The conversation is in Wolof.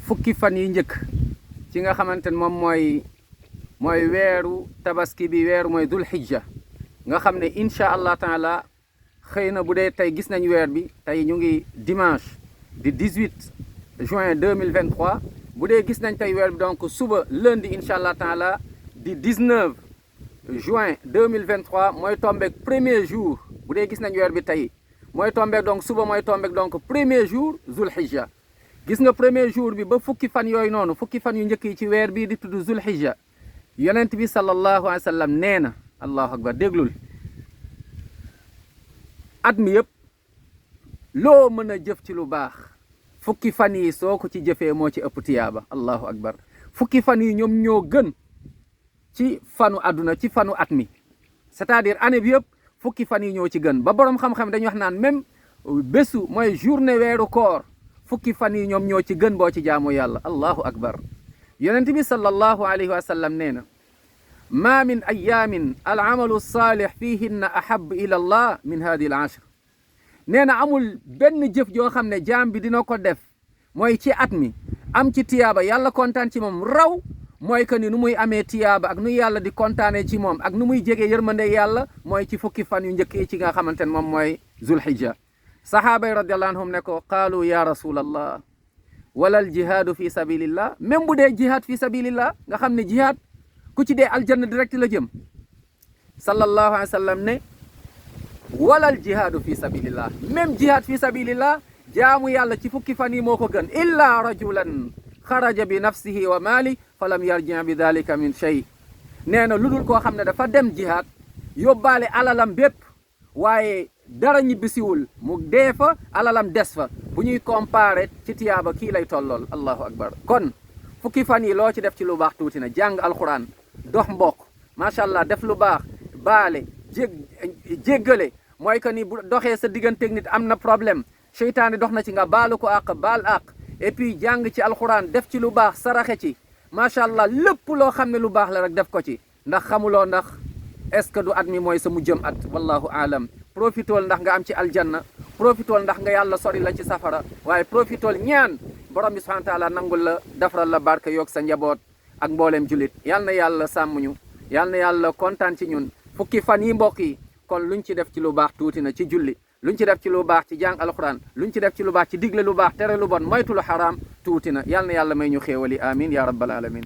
fukki fan yi njëkk ci nga xamante ne moom mooy weeru tabaski bi weeru mooy dul hijja nga xam ne incha allah taala xëy na bu dee tey gis nañ weer bi tey ñu ngi dimanche di 18 juin 2023 bu dee gis nañ tey weer bi donc suba lundi incha allah taala di 19 juin 2023 mooy tombeek premier jour bu dee gis nañ weer bi tey mooy tombeek donc suba mooy tombeek donc premier jour zul hijja gis nga premier jour bi ba fukki fan yooyu noonu fukki fan yu njëkk yi ci weer bii di tudd zul hijja yonent bi sallallahu alayhi wa sallam nee na allahu akbar déglul at mi yëpp loo mën a jëf ci lu baax fukki fan yi soo ko ci jëfee moo ci ëpp tiyaaba allahu akbar fukki fan yi ñoom ñoo gën ci fanu àdduna ci fanu at mi c'est-à-dire année bi yëpp fukki fan yi ñoo ci gën ba boroom xam-xam dañuy wax naan même bésu mooy journée weeru koor fukki fan yi ñoom ñoo ci gën boo ci jaamu yàlla allahu akbar yonent bi sallallahu alayhi wa sallam nee na ma min ayamin al amalu saalih fihinna ahab ila allah min hadihi al ashr nee na amul benn jëf joo xam ne jaam bi dina ko def mooy ci at mi am ci tiyaaba yàlla kontaan ci moom raw mooy que ni nu muy amee tiyaaba ak nu yàlla di kontaanee ci moom ak nu muy jegee yërmande yàlla mooy ci fukki fan yu njëkk yi ci nga xamante ne moom mooy zulhijja sahaaba yi radiallahu anhum ne ko qaalu ya rasulallah wala al jihaadu fi sabilillah même bu dee jihaad fi sabilillah nga xam ne jihaad ku ci dee aljanna direct la jëm sallallahu alayhi wa sallam ne wala al jihaadu fi sabilillah même jihaad fi sabilillah jaamu yàlla ci fukki fan yi moo ko gën illa rajulan xaraja bi nafsihi wa maali falam yarji bi dalika min shay nee na lu dul koo xam ne dafa dem jihaad yóbbaale alalam bépp waaye dara ñibbisiwul mu dee fa alalam des fa bu ñuy comparé ci tiyaaba kii lay tollool allahu akbar kon fukki fan yi loo ci def ci lu baax tuuti na jàng alquran dox mbokk macha allah def lu baax baale jéggale mooy que ni bu doxee sa digganteeg nit am na problème seytaane dox na ci nga baalu ko àq baal àq et puis jàng ci alquran def ci lu baax saraxe ci macha allah lépp loo xam ne lu baax la rek def ko ci ndax xamuloo ndax est-ce que du at mi mooy sa mu jëm at wallahu aalam profitool ndax nga am ci aljanna profitool ndax nga yàlla sori la ci safara waaye profitool ñaan borom bi subhanahu wa taala nangul la defaral la barke yoog sa njaboot ak mbooleem julit yal na yàlla sàmm ñu yal na yàlla kontaan ci ñun fukki fan yi mbokk yi kon luñ ci def ci lu baax tuuti na ci julli luñ ci def ci lu baax ci jàng alquran luñ ci def ci lu baax ci digle lu baax tere lu bon moytu lu xaraam tuuti na yal na yàlla may ñu xéewali amin ya rabbal alamin